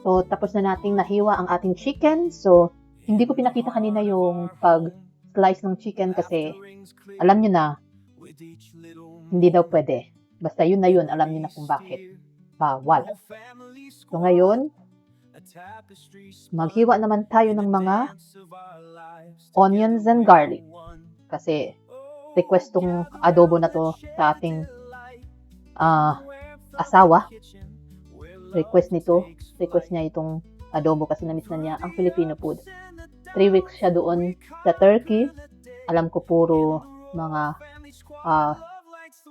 So, tapos na nating nahiwa ang ating chicken. So, hindi ko pinakita kanina yung pag-slice ng chicken kasi alam nyo na, hindi daw pwede. Basta yun na yun, alam nyo na kung bakit. Bawal. So, ngayon, maghiwa naman tayo ng mga onions and garlic. Kasi, request tong adobo na to sa ating asawa. Request niya itong adobo kasi na-miss na niya ang Filipino food. 3 weeks siya doon sa Turkey. Alam ko puro mga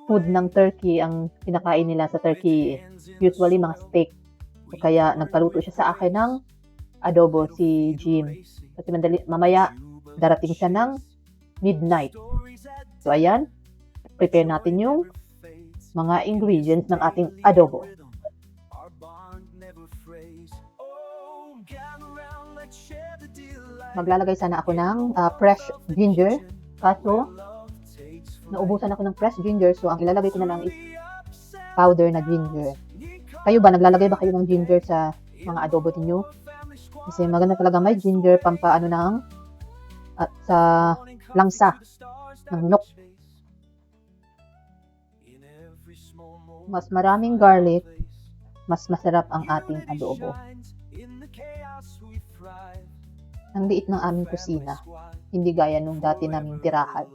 food ng Turkey ang kinakain nila sa Turkey. Usually mga steak. So, kaya nagpaluto siya sa akin ng adobo si Jim. Kasi mamaya darating siya ng midnight. So ayan, prepare natin yung mga ingredients ng ating adobo. Maglalagay sana ako ng fresh ginger. Kaso, naubusan ako ng fresh ginger. So, ang ilalagay ko na lang is powder na ginger. Kayo ba? Naglalagay ba kayo ng ginger sa mga adobo niyo? Kasi maganda talaga may ginger pampaano ng sa langsa ng nok. Mas maraming garlic, mas masarap ang ating adobo. Ang liit ng aming kusina, hindi gaya nung dati naming tirahan.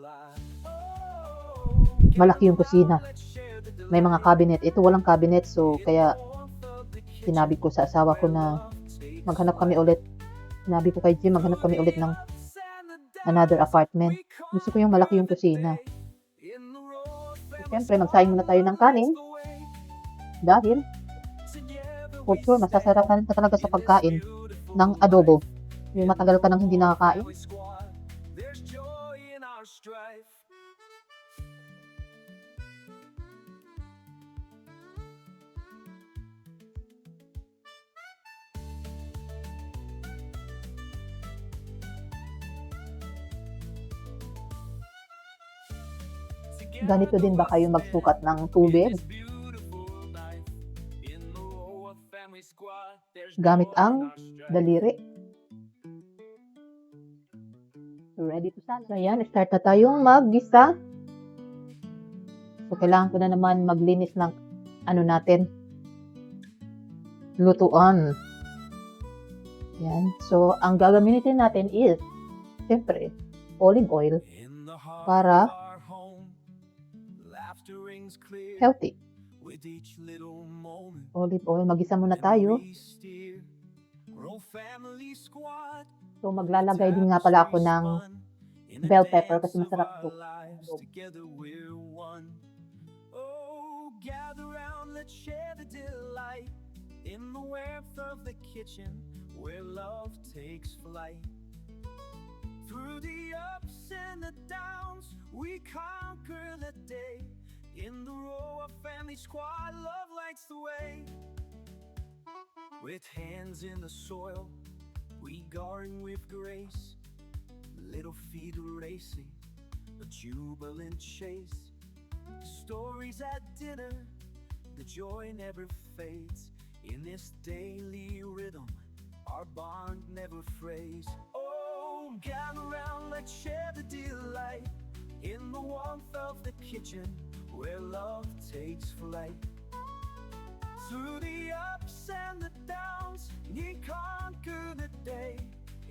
Malaki yung kusina. May mga cabinet. Ito walang cabinet, so kaya sinabi ko sa asawa ko na maghanap kami ulit. Sinabi ko kay Jim, maghanap kami ulit ng another apartment. Gusto ko yung malaki yung kusina. Siyempre, magsaing muna tayo ng kanin. Dahil, for sure, masasarapan ka talaga sa pagkain ng adobo. Yung matagal ka nang hindi nakakain. Ganito din ba kayo magsukat ng tubig? Gamit ang daliri. Ready to start. So, ayan, start na tayong mag-gisa. So, kailangan ko na naman maglinis ng natin, lutuan. Ayan. So, ang gagamitin natin is, siyempre, olive oil para healthy. Olive oil. Mag-isa muna tayo. So, maglalagay din nga pala ako ng bell pepper kasi masarap ito. In the warmth of the kitchen where love takes flight. Through the ups and the downs we conquer the day. In the row of family squad, love lights the way. With hands in the soil, we garden with grace. Little feet racing, a jubilant chase. Stories at dinner, the joy never fades. In this daily rhythm, our bond never frays. Oh, gather round, let's share the delight. In the warmth of the kitchen, where love takes flight. Through the ups and the downs, we conquer the day.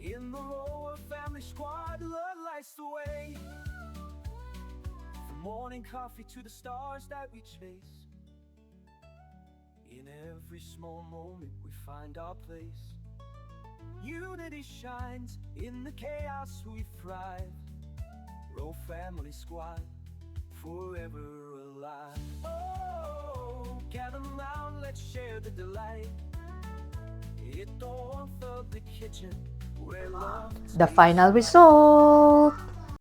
In the row of family squad, love lights the way. From morning coffee to the stars that we chase. In every small moment we find our place. Unity shines, in the chaos we thrive. Row family squad, forever alive. Oh, gather round, let's share the delight. It the warmth of the kitchen where love. The final result.